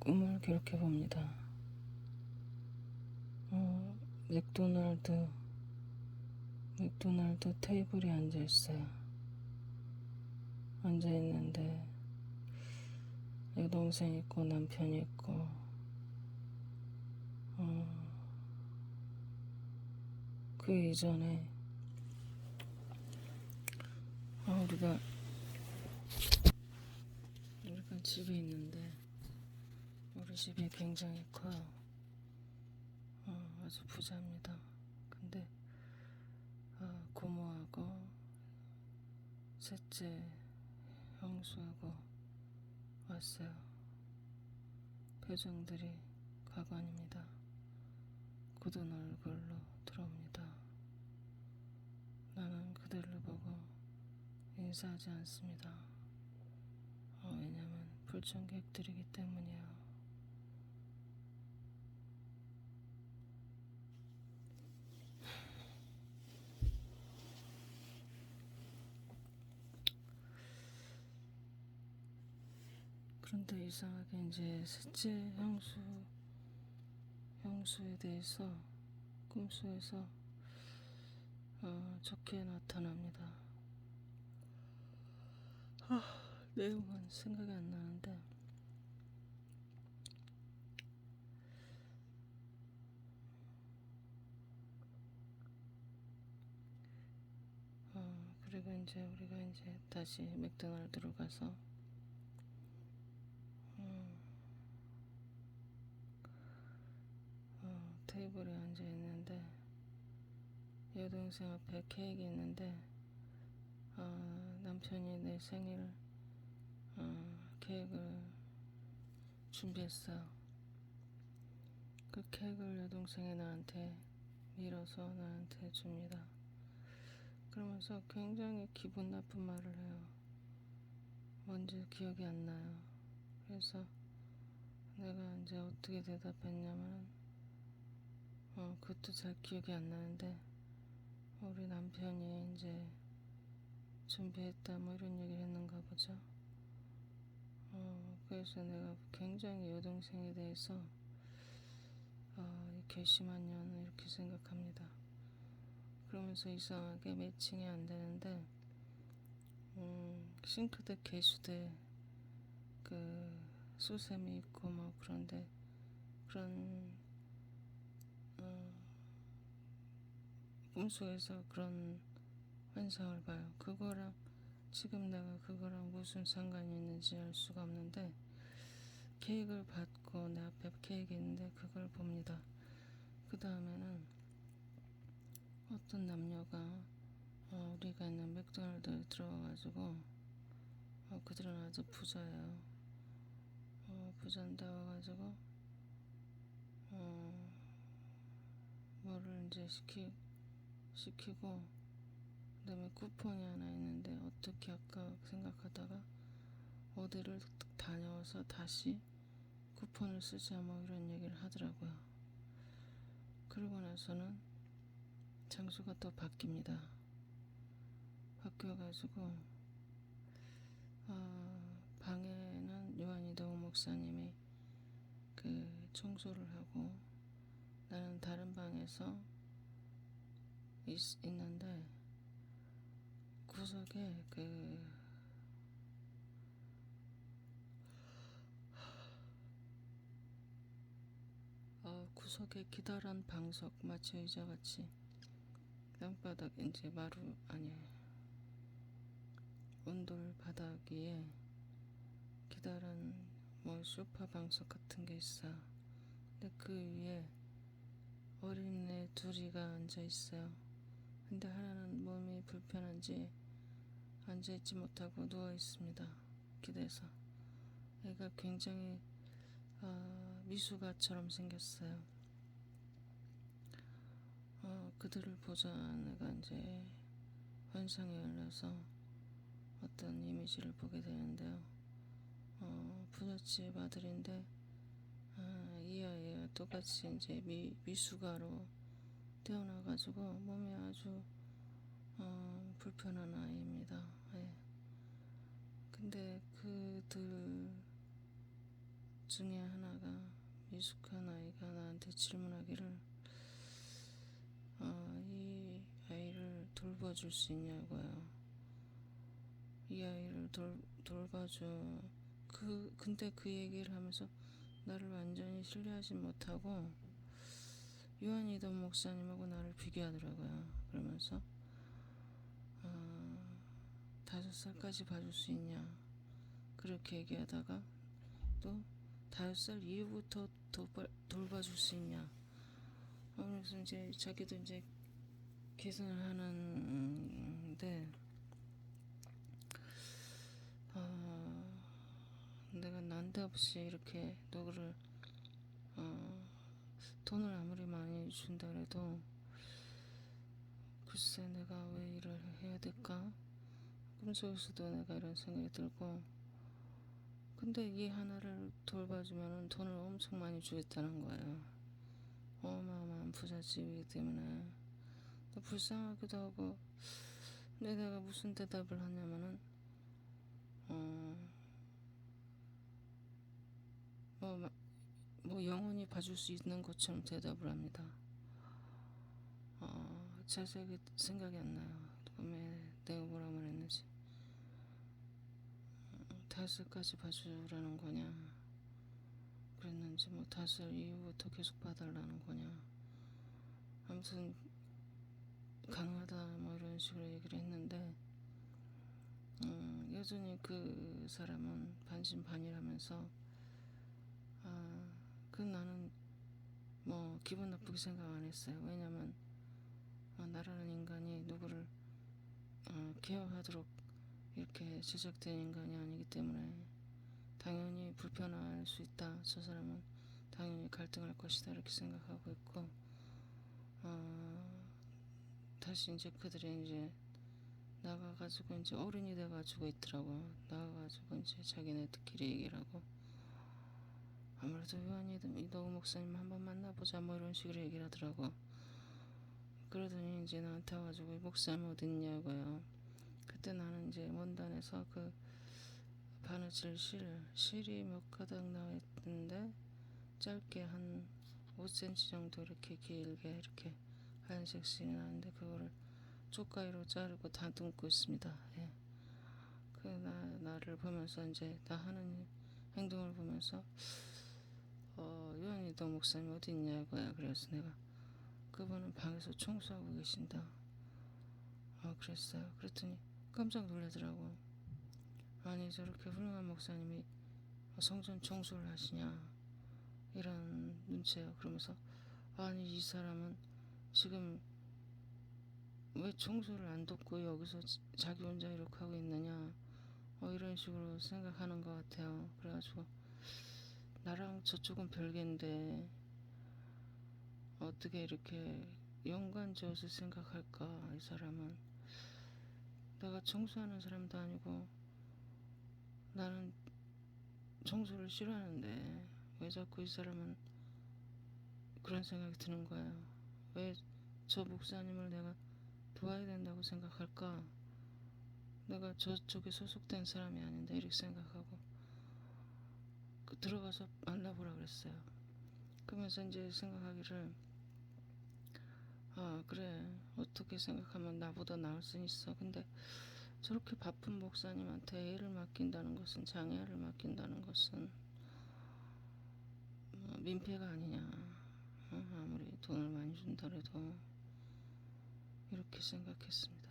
꿈을 기록해 봅니다. 맥도날드 테이블에 앉아 있어요. 앉아 있는데 여동생 있고 남편이 있고, 그 이전에 우리가 집에 있는데, 우리 집이 굉장히 커요. 아주 부자입니다. 근데 고모하고 셋째 형수하고 왔어요. 표정들이 가관입니다. 굳은 얼굴로 들어옵니다. 나는 그들을 보고 인사하지 않습니다. 왜냐면 불청객들이기 때문이에요. 그런데 이상하게 이제 셋째 형수에 대해서 꿈속에서 좋게 나타납니다. 내용은 생각이 안 나는데, 그리고 이제 우리가 이제 다시 맥도날드로 가서 테이블에 앉아 있는데, 여동생 앞에 케이크 있는데, 남편이 내 생일 케이크를 준비했어요. 그 케이크를 여동생이 나한테 밀어서 나한테 줍니다. 그러면서 굉장히 기분 나쁜 말을 해요. 뭔지 기억이 안 나요. 그래서 내가 이제 어떻게 대답했냐면, 그것도 잘 기억이 안 나는데, 우리 남편이 이제 준비했다 뭐 이런 얘기를 했는가 보죠. 그래서 내가 굉장히 여동생에 대해서 괘씸한 년 이렇게 생각합니다. 그러면서 이상하게 매칭이 안 되는데, 싱크대 개수대 그 수세미 있고 뭐 그런데, 그런 꿈속에서 그런 환상을 봐요. 그거랑 지금 내가 그거랑 무슨 상관이 있는지 알 수가 없는데, 케이크를 받고 내 앞에 케이크 있는데 그걸 봅니다. 그 다음에는 어떤 남녀가 우리가 있는 맥도날드에 들어와가지고, 그들은 아주 부자예요. 부자인데 와가지고 뭐를 이제 시키고, 그 다음에 쿠폰이 하나 있는데 어떻게 할까 생각하다가 어디를 다녀와서 다시 쿠폰을 쓰자 뭐 이런 얘기를 하더라고요. 그러고 나서는 장소가 또 바뀝니다. 바뀌어가지고 방에는 요한이동 목사님이 그 청소를 하고, 나는 다른 방에서 있는데, 구석에 구석에 기다란 방석, 마치 의자같이 땅바닥 이제 온돌 바닥 위에 기다란 뭐 소파 방석 같은 게 있어. 근데 그 위에 어린애 둘이가 앉아 있어요. 근데 하나는 몸이 불편한지 앉아있지 못하고 누워 있습니다. 기대서. 애가 굉장히 미숙아처럼 생겼어요. 그들을 보자 내가 이제 환상에 열려서 어떤 이미지를 보게 되는데요. 부잣집 아들인데, 이 아이가 똑같이 이제 미숙아로 태어나가지고 몸이 아주 불편한 아이입니다. 예. 근데 그들 중에 하나가 미숙한 아이가 나한테 질문하기를 이 아이를 돌봐줄 수 있냐고요. 이 아이를 돌봐줘. 근데 그 얘기를 하면서 나를 완전히 신뢰하지 못하고 요한이던 목사님하고 나를 비교하더라고요. 그러면서 5살까지 봐줄 수 있냐 그렇게 얘기하다가 또 5살 이후부터 돌봐줄 수 있냐. 그래서 이제 자기도 이제 계산을 하는데 내가 난데없이 이렇게 누구를 돈을 아무리 많이 준다 그래도 글쎄 내가 왜 일을 해야 될까? 꿈속에서도 내가 이런 생각이 들고, 근데 이 하나를 돌봐주면 돈을 엄청 많이 주겠다는 거예요. 어마어마한 부잣집이기 때문에 또 불쌍하기도 하고. 근데 내가 무슨 대답을 하냐면은 뭐 영원히 봐줄 수 있는 것처럼 대답을 합니다. 자세하게 생각이 안 나요. 꿈에 내가 뭐라 말했는지. 5살까지 봐주라는 거냐 그랬는지, 뭐 5살 이후부터 계속 봐달라는 거냐, 아무튼 가능하다 뭐 이런 식으로 얘기를 했는데 여전히 그 사람은 반신반의하면서 나는 뭐 기분 나쁘게 생각 안 했어요. 왜냐면 나라는 인간이 누구를 케어하도록 이렇게 제작된 인간이 아니기 때문에 당연히 불편할 수 있다. 저 사람은 당연히 갈등할 것이다 이렇게 생각하고 있고, 다시 이제 그들이 이제 나가가지고 이제 어른이 돼가지고 있더라고. 나가가지고 이제 자기네들끼리 얘기를 하고, 아무래도 요한이 너우 목사님 한번 만나보자 뭐 이런 식으로 얘기를 하더라고. 그러더니 이제 나한테 와가지고 목사님 어딨냐고요. 그때 나는 이제 원단에서 그 바느질 실이 몇 가닥 나와 있는데 짧게 한 5cm 정도 이렇게 길게 이렇게 하얀색 실이 나는데 그거를 쪽가위로 자르고 다듬고 있습니다. 예. 나를 보면서 이제 나 하는 행동을 보면서 요한이 너 목사님 어디 있냐고요. 그래서 내가 그분은 방에서 청소하고 계신다. 그랬어요. 그랬더니 깜짝 놀라더라고. 아니 저렇게 훌륭한 목사님이 성전 청소를 하시냐 이런 눈치예요. 그러면서 아니 이 사람은 지금 왜 청소를 안 돕고 여기서 자기 혼자 이렇게 하고 있느냐 이런 식으로 생각하는 것 같아요. 그래가지고 나랑 저쪽은 별개인데 어떻게 이렇게 연관지어서 생각할까. 이 사람은 내가 청소하는 사람도 아니고 나는 청소를 싫어하는데 왜 자꾸 이 사람은 그런 생각이 드는 거예요. 왜 저 목사님을 내가 도와야 된다고 생각할까. 내가 저쪽에 소속된 사람이 아닌데 이렇게 생각하고 들어가서 만나보라 그랬어요. 그러면서 이제 생각하기를 그래 어떻게 생각하면 나보다 나을 수 있어. 근데 저렇게 바쁜 목사님한테 애를 맡긴다는 것은, 장애를 맡긴다는 것은 민폐가 아니냐. 아무리 돈을 많이 준다 해도 이렇게 생각했습니다.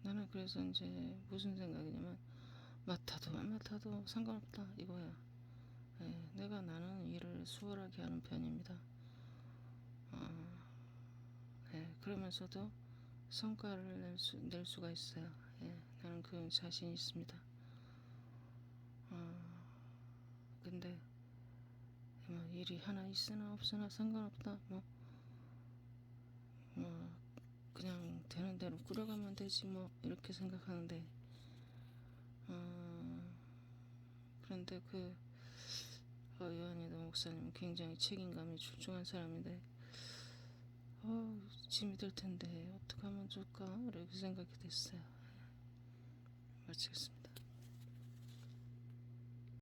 나는 그래서 이제 무슨 생각이냐면 맡아도 안 맡아도 상관없다 이거야. 나는 일을 수월하게 하는 편입니다. 그러면서도 성과를 낼 수가 있어요. 나는 그 자신이 있습니다. 근데 뭐 일이 하나 있으나 없으나 상관없다. 그냥 되는 대로 꾸려가면 되지 뭐 이렇게 생각하는데 그런데 요한이도 목사님은 굉장히 책임감이 출중한 사람인데 짐이 들 텐데 어떻게 하면 좋을까 이렇게 생각이 됐어요. 마치겠습니다.